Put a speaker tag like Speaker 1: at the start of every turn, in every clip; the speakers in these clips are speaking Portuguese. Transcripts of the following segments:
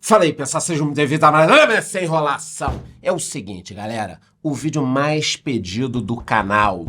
Speaker 1: Fala aí, pessoal, sejam bem-vindos a mais sem enrolação. É o seguinte, galera, o vídeo mais pedido do canal.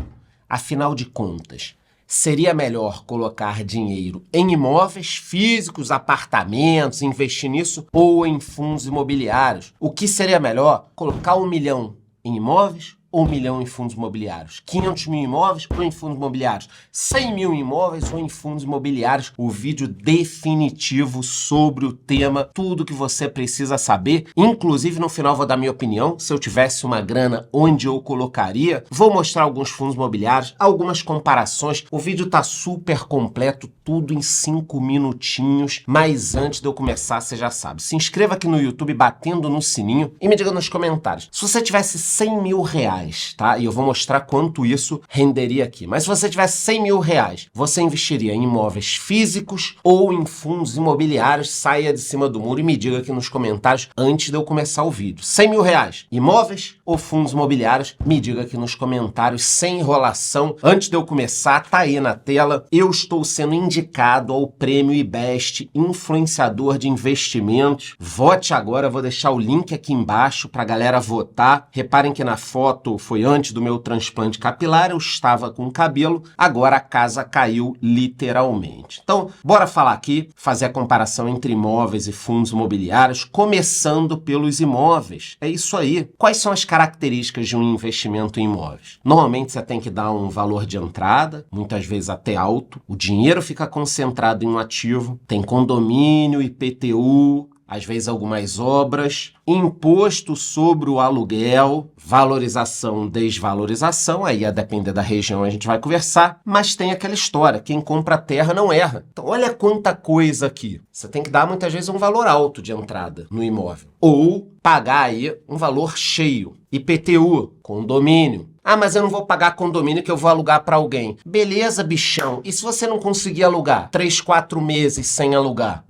Speaker 1: Afinal de contas, seria melhor colocar dinheiro em imóveis físicos, apartamentos, investir nisso, ou em fundos imobiliários? O que seria melhor? Colocar 1 milhão em imóveis ou 1 milhão em fundos imobiliários? 500 mil imóveis ou em fundos imobiliários? 100 mil imóveis ou em fundos imobiliários? O vídeo definitivo sobre o tema, tudo que você precisa saber. Inclusive, no final vou dar minha opinião. Se eu tivesse uma grana, onde eu colocaria? Vou mostrar alguns fundos imobiliários, algumas comparações. O vídeo tá super completo, tudo em 5 minutinhos. Mas antes de eu começar, você já sabe. Se inscreva aqui no YouTube batendo no sininho e me diga nos comentários. Se você tivesse 100 mil reais, tá? E eu vou mostrar quanto isso renderia aqui. Mas se você tivesse 100 mil reais, você investiria em imóveis físicos ou em fundos imobiliários? Saia de cima do muro e me diga aqui nos comentários antes de eu começar o vídeo. 100 mil reais, imóveis ou fundos imobiliários? Me diga aqui nos comentários, sem enrolação. Antes de eu começar, tá aí na tela. Eu estou sendo indicado ao Prêmio IBEST Influenciador de Investimentos. Vote agora, vou deixar o link aqui embaixo pra galera votar. Reparem que na foto foi antes do meu transplante capilar, eu estava com cabelo, agora a casa caiu literalmente. Então, bora falar aqui, fazer a comparação entre imóveis e fundos imobiliários, começando pelos imóveis. É isso aí. Quais são as características de um investimento em imóveis? Normalmente você tem que dar um valor de entrada, muitas vezes até alto, o dinheiro fica concentrado em um ativo, tem condomínio, IPTU, às vezes algumas obras, imposto sobre o aluguel, valorização, desvalorização, aí a depender da região a gente vai conversar, mas tem aquela história, quem compra terra não erra. Então olha quanta coisa aqui. Você tem que dar muitas vezes um valor alto de entrada no imóvel, ou pagar aí um valor cheio. IPTU, condomínio. Ah, mas eu não vou pagar condomínio que eu vou alugar para alguém. Beleza, bichão. E se você não conseguir alugar? 3, 4 meses sem alugar?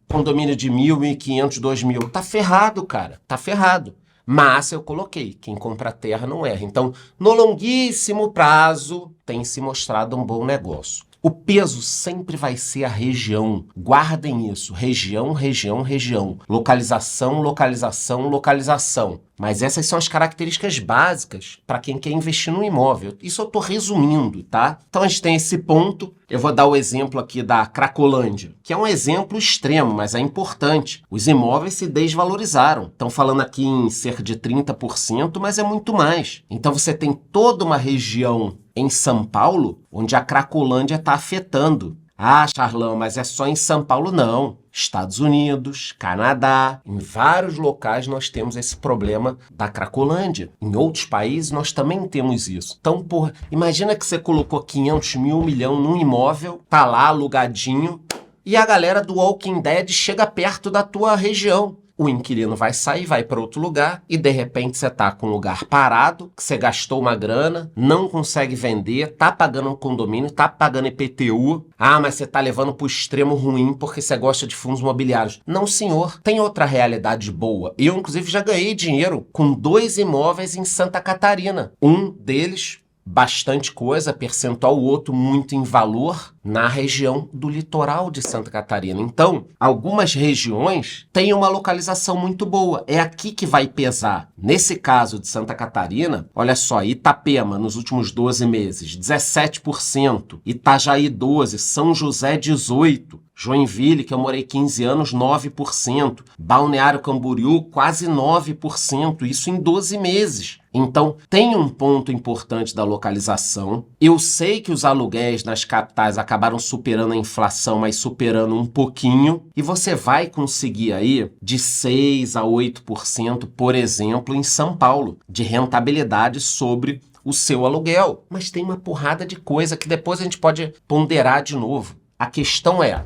Speaker 1: Condomínio de 1.000, 1.500, 2.000. Tá ferrado, cara. Tá ferrado. Mas eu coloquei, quem compra terra não erra. Então, no longuíssimo prazo, tem se mostrado um bom negócio. O peso sempre vai ser a região. Guardem isso. Região, região, região. Localização, localização, localização. Mas essas são as características básicas para quem quer investir no imóvel. Isso eu estou resumindo, tá? Então a gente tem esse ponto. Eu vou dar o exemplo aqui da Cracolândia, que é um exemplo extremo, mas é importante. Os imóveis se desvalorizaram. Estão falando aqui em cerca de 30%, mas é muito mais. Então você tem toda uma região em São Paulo onde a Cracolândia está afetando. Ah, Charlão, mas é só em São Paulo? Não. Estados Unidos, Canadá, em vários locais nós temos esse problema da Cracolândia. Em outros países nós também temos isso. Então, porra, imagina que você colocou 500 mil, 1 milhão num imóvel, tá lá alugadinho, e a galera do Walking Dead chega perto da tua região. O inquilino vai sair, vai para outro lugar e de repente você tá com um lugar parado, que você gastou uma grana, não consegue vender, tá pagando um condomínio, tá pagando IPTU. Ah, mas você tá levando pro extremo ruim porque você gosta de fundos imobiliários. Não, senhor, tem outra realidade boa. Eu, inclusive, já ganhei dinheiro com 2 imóveis em Santa Catarina. Um deles, bastante coisa, percentual, o outro muito em valor, na região do litoral de Santa Catarina. Então, algumas regiões têm uma localização muito boa. É aqui que vai pesar. Nesse caso de Santa Catarina, olha só, Itapema, nos últimos 12 meses, 17%, Itajaí 12%, São José 18%, Joinville, que eu morei 15 anos, 9%. Balneário Camboriú, quase 9%. Isso em 12 meses. Então, tem um ponto importante da localização. Eu sei que os aluguéis nas capitais acabaram superando a inflação, mas superando um pouquinho. E você vai conseguir aí de 6% a 8%, por exemplo, em São Paulo, de rentabilidade sobre o seu aluguel. Mas tem uma porrada de coisa que depois a gente pode ponderar de novo. A questão é,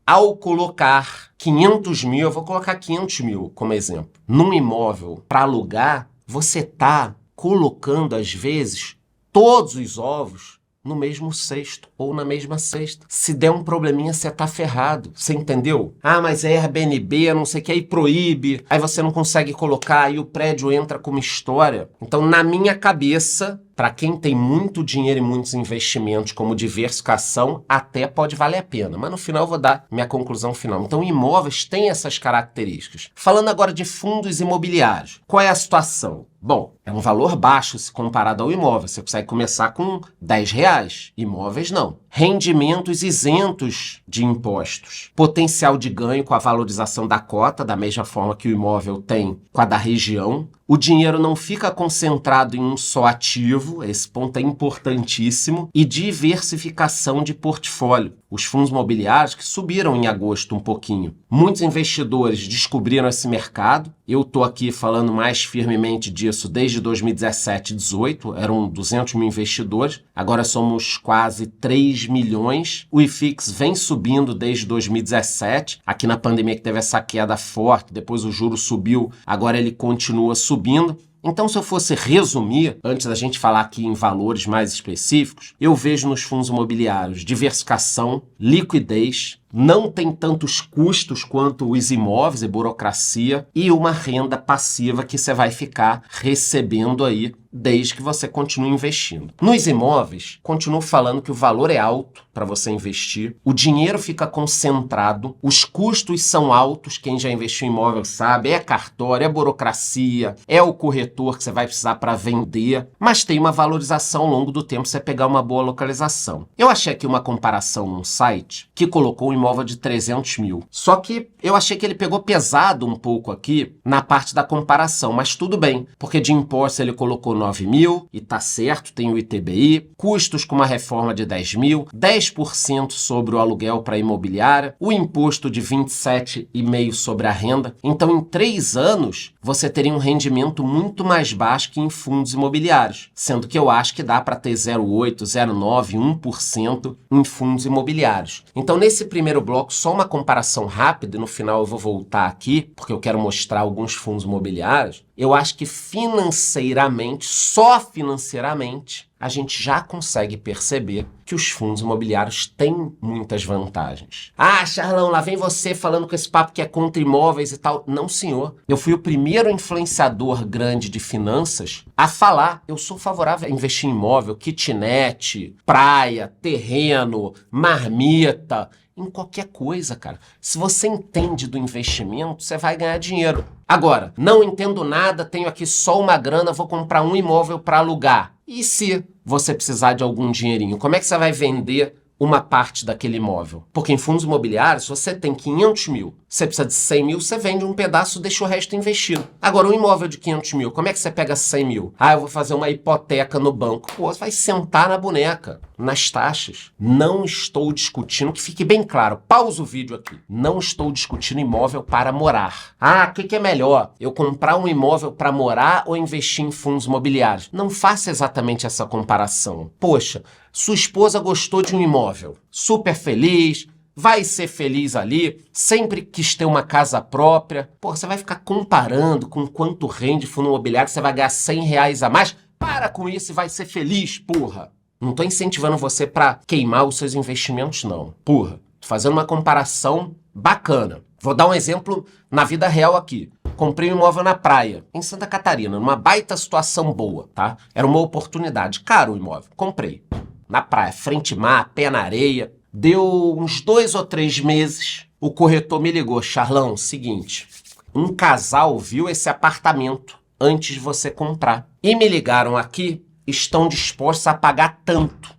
Speaker 1: ao colocar 500 mil, eu vou colocar 500 mil como exemplo, num imóvel para alugar, você está colocando, às vezes, todos os ovos no mesmo cesto ou na mesma cesta. Se der um probleminha, você tá ferrado. Você entendeu? Ah, mas é Airbnb, não sei o que, aí proíbe, aí você não consegue colocar, aí o prédio entra como história. Então, na minha cabeça, para quem tem muito dinheiro e muitos investimentos como diversificação, até pode valer a pena. Mas no final eu vou dar minha conclusão final. Então imóveis têm essas características. Falando agora de fundos imobiliários, qual é a situação? Bom, é um valor baixo se comparado ao imóvel. Você consegue começar com R$10. Imóveis não. Rendimentos isentos de impostos. Potencial de ganho com a valorização da cota, da mesma forma que o imóvel tem com a da região. O dinheiro não fica concentrado em um só ativo, esse ponto é importantíssimo, e diversificação de portfólio. Os fundos imobiliários que subiram em agosto um pouquinho. Muitos investidores descobriram esse mercado. Eu estou aqui falando mais firmemente disso desde 2017 e 2018. Eram 200 mil investidores. Agora somos quase 3 milhões. O IFIX vem subindo desde 2017. Aqui na pandemia que teve essa queda forte, depois o juro subiu, agora ele continua subindo. Então, se eu fosse resumir, antes da gente falar aqui em valores mais específicos, eu vejo nos fundos imobiliários diversificação, liquidez, não tem tantos custos quanto os imóveis e burocracia e uma renda passiva que você vai ficar recebendo aí desde que você continue investindo. Nos imóveis, continuo falando que o valor é alto para você investir, o dinheiro fica concentrado, os custos são altos, quem já investiu em imóvel sabe, é cartório, é burocracia, é o corretor que você vai precisar para vender, mas tem uma valorização ao longo do tempo se você pegar uma boa localização. Eu achei aqui uma comparação num site que colocou um imóvel de 300 mil. Só que eu achei que ele pegou pesado um pouco aqui na parte da comparação, mas tudo bem, porque de imposto ele colocou 9 mil e tá certo, tem o ITBI, custos com uma reforma de 10 mil, 10% sobre o aluguel para imobiliária, o imposto de 27,5% sobre a renda. Então, em 3 anos, você teria um rendimento muito mais baixo que em fundos imobiliários, sendo que eu acho que dá para ter 0,8%, 0,9%, 1% em fundos imobiliários. Então, nesse primeiro bloco, só uma comparação rápida, e no final eu vou voltar aqui, porque eu quero mostrar alguns fundos imobiliários. Eu acho que financeiramente, só financeiramente, a gente já consegue perceber que os fundos imobiliários têm muitas vantagens. Ah, Charlão, lá vem você falando com esse papo que é contra imóveis e tal. Não, senhor. Eu fui o primeiro influenciador grande de finanças a falar. Eu sou favorável a investir em imóvel, kitnet, praia, terreno, marmita, em qualquer coisa, cara. Se você entende do investimento, você vai ganhar dinheiro. Agora, não entendo nada, tenho aqui só uma grana, vou comprar um imóvel para alugar. E se você precisar de algum dinheirinho, como é que você vai vender uma parte daquele imóvel? Porque em fundos imobiliários, se você tem 500 mil, você precisa de 100 mil, você vende um pedaço e deixa o resto investido. Agora, um imóvel de 500 mil, como é que você pega 100 mil? Ah, eu vou fazer uma hipoteca no banco. Pô, você vai sentar na boneca, nas taxas. Não estou discutindo, que fique bem claro, pausa o vídeo aqui. Não estou discutindo imóvel para morar. Ah, o que é melhor? Eu comprar um imóvel para morar ou investir em fundos imobiliários? Não faça exatamente essa comparação. Poxa, sua esposa gostou de um imóvel, super feliz, vai ser feliz ali, sempre quis ter uma casa própria. Pô, você vai ficar comparando com quanto rende fundo imobiliário, você vai ganhar R$100 a mais? Para com isso e vai ser feliz, porra. Não tô incentivando você para queimar os seus investimentos, não. Porra, tô fazendo uma comparação bacana. Vou dar um exemplo na vida real aqui. Comprei um imóvel na praia, em Santa Catarina, numa baita situação boa, tá? Era uma oportunidade. Caro o imóvel. Comprei. Na praia, frente mar, pé na areia. Deu uns 2 ou 3 meses, o corretor me ligou. Charlão, seguinte, um casal viu esse apartamento antes de você comprar. E me ligaram aqui, estão dispostos a pagar tanto.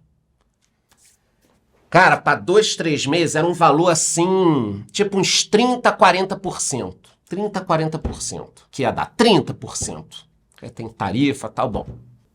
Speaker 1: Cara, para 2, 3 meses era um valor assim, tipo uns 30, 40%. 30, 40%. Que ia dar 30%. Tem tarifa, tal, bom.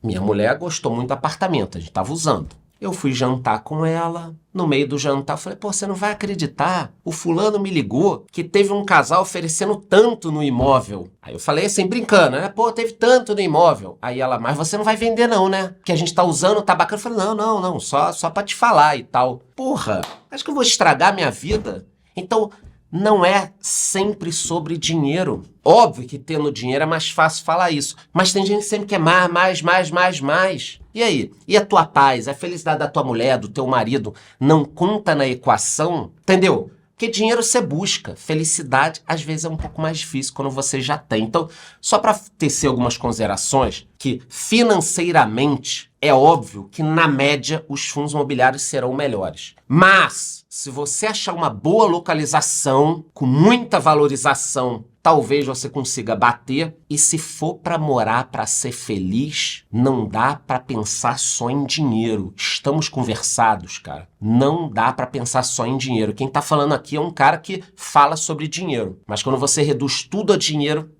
Speaker 1: Minha mulher gostou muito do apartamento, a gente tava usando. Eu fui jantar com ela, no meio do jantar eu falei, pô, você não vai acreditar, o fulano me ligou que teve um casal oferecendo tanto no imóvel. Aí eu falei assim, brincando, né? Pô, teve tanto no imóvel. Aí ela, mas você não vai vender não, né? Que a gente tá usando, tá bacana. Eu falei, não, só pra te falar e tal. Porra, acho que eu vou estragar minha vida? Então, não é sempre sobre dinheiro. Óbvio que tendo dinheiro é mais fácil falar isso. Mas tem gente que sempre quer mais. E aí? E a tua paz, a felicidade da tua mulher, do teu marido, não conta na equação? Entendeu? Porque dinheiro você busca. Felicidade, às vezes, é um pouco mais difícil quando você já tem. Então, só para tecer algumas considerações, que financeiramente É óbvio que, na média, os fundos imobiliários serão melhores. Mas, se você achar uma boa localização, com muita valorização, talvez você consiga bater. E se for para morar, para ser feliz, não dá para pensar só em dinheiro. Estamos conversados, cara. Não dá para pensar só em dinheiro. Quem tá falando aqui é um cara que fala sobre dinheiro. Mas quando você reduz tudo a dinheiro,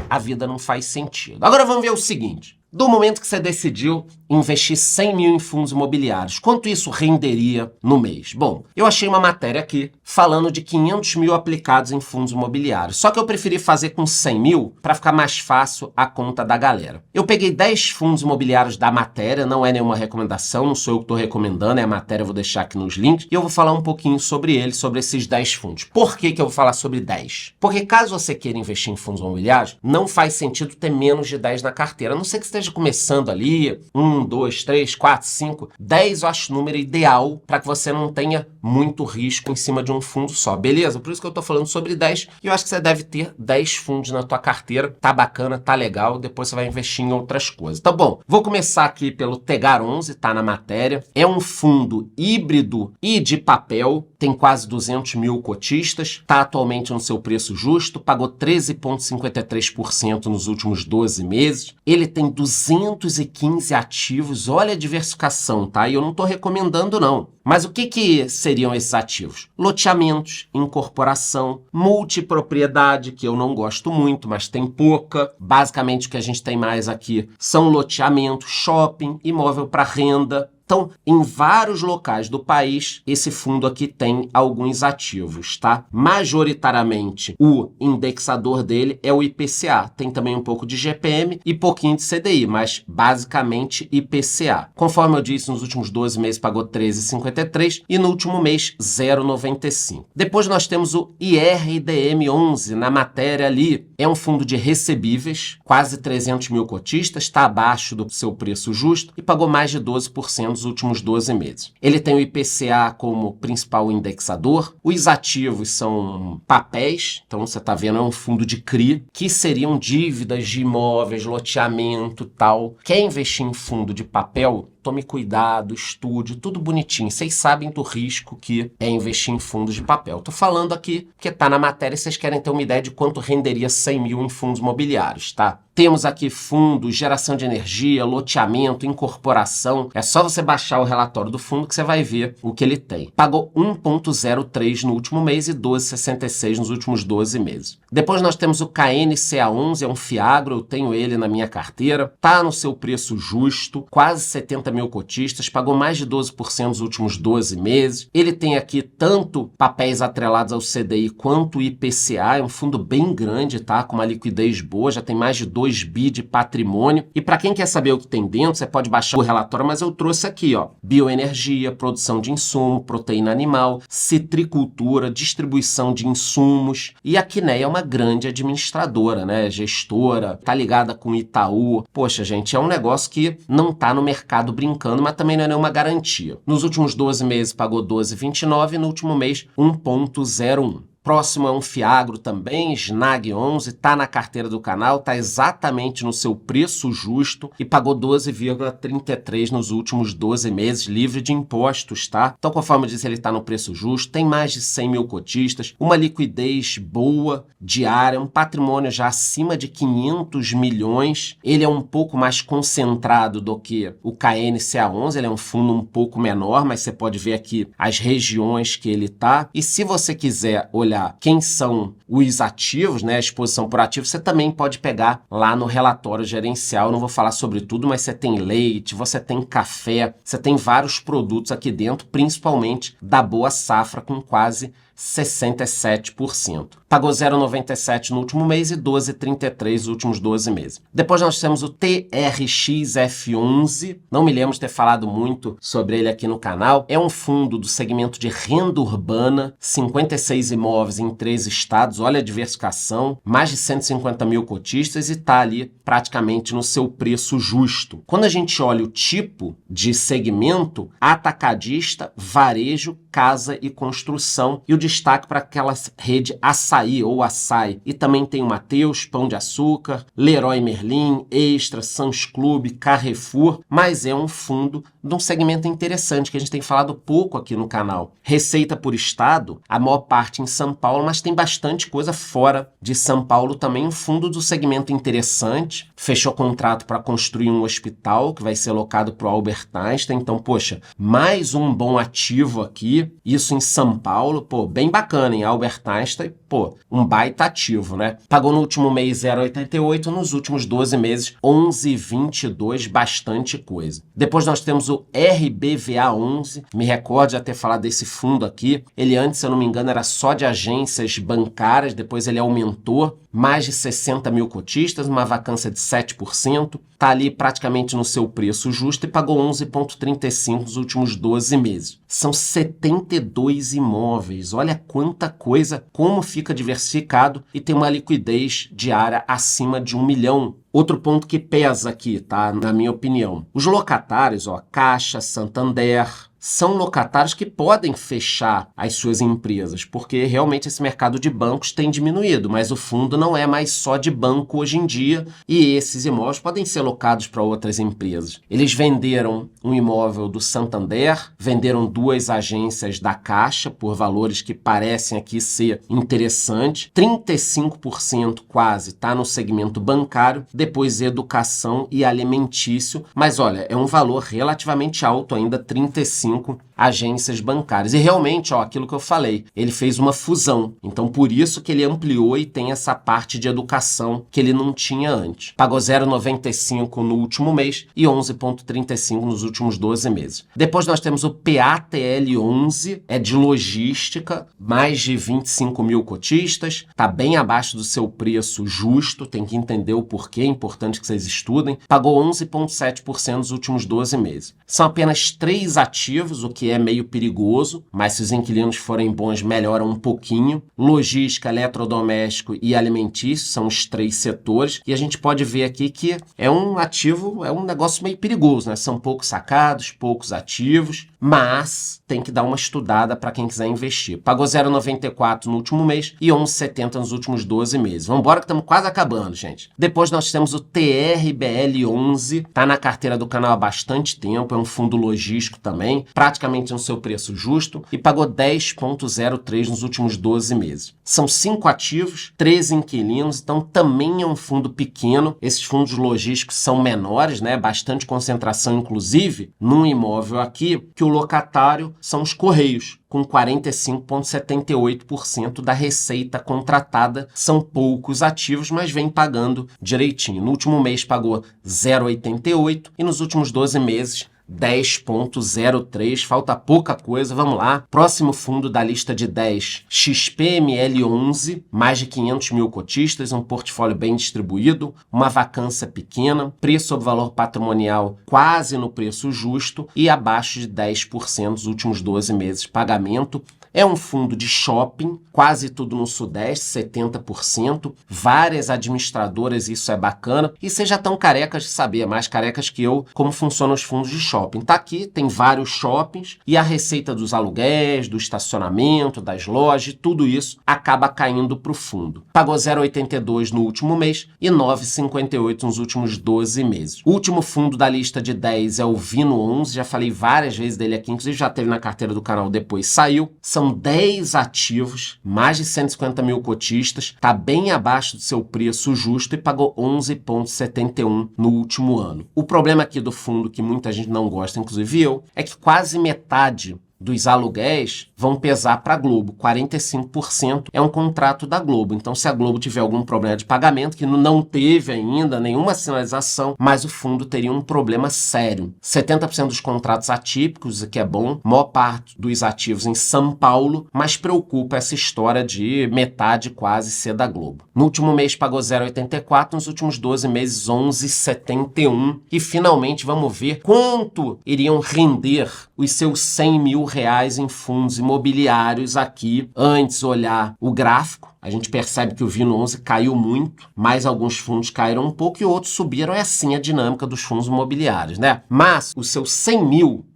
Speaker 1: a vida não faz sentido. Agora vamos ver o seguinte. Do momento que você decidiu investir 100 mil em fundos imobiliários, quanto isso renderia no mês? Bom, eu achei uma matéria aqui falando de 500 mil aplicados em fundos imobiliários. Só que eu preferi fazer com 100 mil para ficar mais fácil a conta da galera. Eu peguei 10 fundos imobiliários da matéria, não é nenhuma recomendação, não sou eu que estou recomendando, é a matéria, eu vou deixar aqui nos links, e eu vou falar um pouquinho sobre eles, sobre esses 10 fundos. Por que eu vou falar sobre 10? Porque caso você queira investir em fundos imobiliários, não faz sentido ter menos de 10 na carteira, a não ser que esteja começando ali, 1, 2, 3, 4, 5, 10 eu acho o número ideal para que você não tenha muito risco em cima de um fundo só, beleza? Por isso que eu tô falando sobre 10 e eu acho que você deve ter 10 fundos na tua carteira, tá bacana, tá legal, depois você vai investir em outras coisas. Tá bom, vou começar aqui pelo Tegar 11, tá na matéria, é um fundo híbrido e de papel, tem quase 200 mil cotistas, tá atualmente no seu preço justo, pagou 13,53% nos últimos 12 meses, ele tem 215 ativos, olha a diversificação, tá? E eu não tô recomendando não. Mas o que seriam esses ativos? Loteamentos, incorporação, multipropriedade, que eu não gosto muito, mas tem pouca. Basicamente o que a gente tem mais aqui são loteamentos, shopping, imóvel para renda. Então, em vários locais do país, esse fundo aqui tem alguns ativos, tá? Majoritariamente, o indexador dele é o IPCA. Tem também um pouco de GPM e pouquinho de CDI, mas basicamente IPCA. Conforme eu disse, nos últimos 12 meses pagou 13,53 e no último mês 0,95. Depois nós temos o IRDM11 na matéria ali. É um fundo de recebíveis, quase 300 mil cotistas, está abaixo do seu preço justo e pagou mais de 12% nos últimos 12 meses. Ele tem o IPCA como principal indexador, os ativos são papéis, então você está vendo, é um fundo de CRI, que seriam dívidas de imóveis, loteamento e tal. Quer investir em fundo de papel? Tome cuidado, estude, tudo bonitinho. Vocês sabem do risco que é investir em fundos de papel. Tô falando aqui porque tá na matéria e vocês querem ter uma ideia de quanto renderia 100 mil em fundos imobiliários, tá? Temos aqui fundos, geração de energia, loteamento, incorporação. É só você baixar o relatório do fundo que você vai ver o que ele tem. Pagou 1,03 no último mês e 12,66 nos últimos 12 meses. Depois nós temos o KNCA11, é um Fiagro, eu tenho ele na minha carteira. Tá no seu preço justo, quase 70 mil cotistas, pagou mais de 12% nos últimos 12 meses. Ele tem aqui tanto papéis atrelados ao CDI quanto o IPCA, é um fundo bem grande, tá? Com uma liquidez boa, já tem mais de 2 bi de patrimônio. E para quem quer saber o que tem dentro, você pode baixar o relatório, mas eu trouxe aqui, ó, bioenergia, produção de insumo, proteína animal, citricultura, distribuição de insumos. E a Quineia é uma grande administradora, né? Gestora, tá ligada com o Itaú. Poxa, gente, é um negócio que não tá no mercado brincando, mas também não é nenhuma garantia. Nos últimos 12 meses pagou 12,29 e no último mês 1,01. Próximo é um Fiagro também, Snag 11, tá na carteira do canal, tá exatamente no seu preço justo e pagou 12,33 nos últimos 12 meses, livre de impostos, tá? Então, conforme eu disse, ele tá no preço justo, tem mais de 100 mil cotistas, uma liquidez boa, diária, um patrimônio já acima de 500 milhões. Ele é um pouco mais concentrado do que o KNCA11, ele é um fundo um pouco menor, mas você pode ver aqui as regiões que ele tá. E se você quiser olhar quem são os ativos, né, a exposição por ativos, você também pode pegar lá no relatório gerencial. Eu não vou falar sobre tudo, mas você tem leite, você tem café, você tem vários produtos aqui dentro, principalmente da Boa Safra, com quase 67%. Pagou 0,97 no último mês e 12,33 nos últimos 12 meses. Depois nós temos o TRXF11. Não me lembro de ter falado muito sobre ele aqui no canal. É um fundo do segmento de renda urbana, 56 imóveis em 3 estados, dados, olha a diversificação, mais de 150 mil cotistas e está ali praticamente no seu preço justo. Quando a gente olha o tipo de segmento, atacadista, varejo, casa e construção, e o destaque para aquela rede Açaí ou Açaí. E também tem o Mateus, Pão de Açúcar, Leroy Merlin, Extra, Sam's Club, Carrefour, mas é um fundo de um segmento interessante que a gente tem falado pouco aqui no canal. Receita por estado, a maior parte em São Paulo, mas tem bastante coisa fora de São Paulo também. Um fundo do segmento interessante, fechou contrato para construir um hospital que vai ser locado para o Albert Einstein, então, poxa, mais um bom ativo aqui, isso em São Paulo, pô, bem bacana, em Albert Einstein, pô, um baita ativo, né? Pagou no último mês 0,88, nos últimos 12 meses 11,22, bastante coisa. Depois nós temos o RBVA11, me recordo de já ter falado desse fundo aqui, ele antes, se eu não me engano, era só de agências bancárias, depois ele aumentou, mais de 60 mil cotistas, uma vacância de 7%, está ali praticamente no seu preço justo e pagou 11,35 nos últimos 12 meses. São 72 imóveis, olha quanta coisa, como fica diversificado e tem uma liquidez diária acima de 1 milhão. Outro ponto que pesa aqui, tá? Na minha opinião. Os locatários, ó, Caixa, Santander, são locatários que podem fechar as suas empresas, porque realmente esse mercado de bancos tem diminuído, mas o fundo não é mais só de banco hoje em dia e esses imóveis podem ser locados para outras empresas. Eles venderam um imóvel do Santander, venderam 2 agências da Caixa por valores que parecem aqui ser interessantes, 35% quase está no segmento bancário, depois educação e alimentício, mas olha, é um valor relativamente alto ainda, 35 agências bancárias. E realmente, ó, aquilo que eu falei, ele fez uma fusão. Então, por isso que ele ampliou e tem essa parte de educação que ele não tinha antes. Pagou 0,95 no último mês e 11,35 nos últimos 12 meses. Depois nós temos o PATL11, é de logística, mais de 25 mil cotistas, está bem abaixo do seu preço justo, tem que entender o porquê, é importante que vocês estudem. Pagou 11,7% nos últimos 12 meses. São apenas 3 ativos, o que é meio perigoso, mas se os inquilinos forem bons, melhoram um pouquinho. Logística, eletrodoméstico e alimentício são os 3 setores, e a gente pode ver aqui que é um ativo, é um negócio meio perigoso, né? São poucos sacados, poucos ativos, mas tem que dar uma estudada para quem quiser investir. Pagou 0,94 no último mês e 11,70 nos últimos 12 meses. Vamos embora que estamos quase acabando, gente. Depois nós temos o TRBL11, tá na carteira do canal há bastante tempo, é um fundo logístico também, praticamente no seu preço justo, e pagou 10,03 nos últimos 12 meses. São 5 ativos, 13 inquilinos, então também é um fundo pequeno. Esses fundos logísticos são menores, né? Bastante concentração, inclusive, num imóvel aqui, que o locatário são os Correios, com 45,78% da receita contratada. São poucos ativos, mas vem pagando direitinho. No último mês pagou 0,88 e nos últimos 12 meses 10,03, falta pouca coisa, vamos lá. Próximo fundo da lista de 10, XPML11, mais de 500 mil cotistas, um portfólio bem distribuído, uma vacância pequena, preço sobre valor patrimonial quase no preço justo e abaixo de 10% nos últimos 12 meses de pagamento. É um fundo de shopping, quase tudo no Sudeste, 70%, várias administradoras, isso é bacana. E vocês já estão carecas de saber, mais carecas que eu, como funcionam os fundos de shopping. Tá aqui, tem vários shoppings e a receita dos aluguéis, do estacionamento, das lojas, tudo isso acaba caindo para o fundo. Pagou 0,82 no último mês e 9,58 nos últimos 12 meses. O último fundo da lista de 10 é o Vino11, já falei várias vezes dele aqui, inclusive já teve na carteira do canal, depois saiu. São 10 ativos, mais de 150 mil cotistas, está bem abaixo do seu preço justo e pagou 11,71 no último ano. O problema aqui do fundo, que muita gente não gosta, inclusive eu, é que quase metade dos aluguéis vão pesar para a Globo. 45% é um contrato da Globo. Então, se a Globo tiver algum problema de pagamento, que não teve ainda nenhuma sinalização, mas o fundo teria um problema sério. 70% dos contratos atípicos, o que é bom, maior parte dos ativos em São Paulo, mas preocupa essa história de metade quase ser da Globo. No último mês pagou 0,84, nos últimos 12 meses 11,71. E finalmente vamos ver quanto iriam render os seus R$100 mil R$ 100.000 em fundos imobiliários aqui. Antes olhar o gráfico, a gente percebe que o VINO 11 caiu muito, mas alguns fundos caíram um pouco e outros subiram. É assim a dinâmica dos fundos imobiliários, né? Mas os seus 100 mil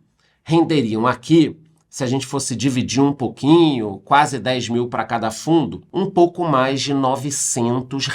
Speaker 1: renderiam aqui, se a gente fosse dividir um pouquinho, quase 10 mil para cada fundo, um pouco mais de R$ 900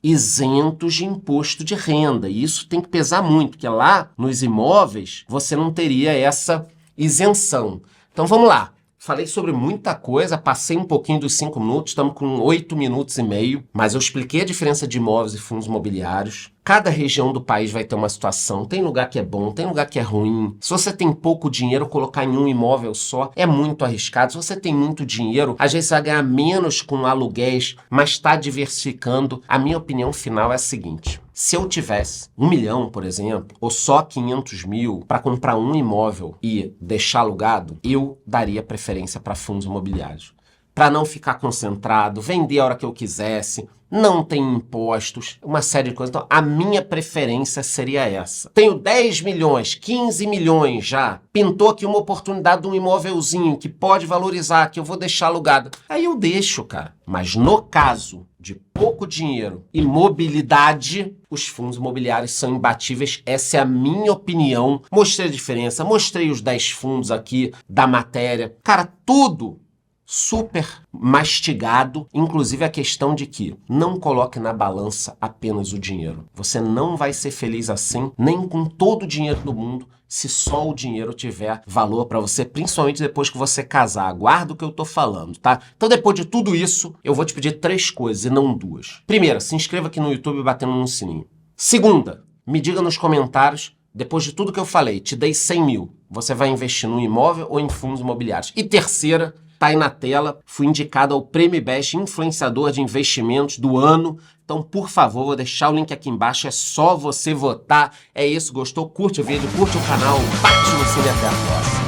Speaker 1: isentos de imposto de renda. E isso tem que pesar muito, porque lá nos imóveis você não teria essa isenção. Então vamos lá. Falei sobre muita coisa, passei um pouquinho dos 5 minutos, estamos com 8 minutos e meio, mas eu expliquei a diferença de imóveis e fundos imobiliários. Cada região do país vai ter uma situação, tem lugar que é bom, tem lugar que é ruim. Se você tem pouco dinheiro, colocar em um imóvel só é muito arriscado. Se você tem muito dinheiro, às vezes você vai ganhar menos com aluguéis, mas está diversificando. A minha opinião final é a seguinte: se eu tivesse 1 milhão, por exemplo, ou só 500 mil para comprar um imóvel e deixar alugado, eu daria preferência para fundos imobiliários. Para não ficar concentrado, vender a hora que eu quisesse, não tem impostos, uma série de coisas. Então, a minha preferência seria essa. Tenho 10 milhões, 15 milhões já. Pintou aqui uma oportunidade de um imóvelzinho que pode valorizar, que eu vou deixar alugado. Aí eu deixo, cara. Mas no caso de pouco dinheiro e mobilidade, os fundos imobiliários são imbatíveis. Essa é a minha opinião. Mostrei a diferença, mostrei os 10 fundos aqui da matéria. Cara, tudo super mastigado, inclusive a questão de que não coloque na balança apenas o dinheiro. Você não vai ser feliz assim, nem com todo o dinheiro do mundo, se só o dinheiro tiver valor para você, principalmente depois que você casar. Aguarda o que eu tô falando, tá? Então, depois de tudo isso, eu vou te pedir 3 coisas e não 2. Primeira, se inscreva aqui no YouTube batendo no sininho. Segunda, me diga nos comentários, depois de tudo que eu falei, te dei 100 mil, você vai investir no imóvel ou em fundos imobiliários? E terceira, tá aí na tela, fui indicado ao Prêmio IBEST Influenciador de Investimentos do ano. Então, por favor, vou deixar o link aqui embaixo, é só você votar. É isso, gostou? Curte o vídeo, curte o canal, bate no sininho, até a próxima.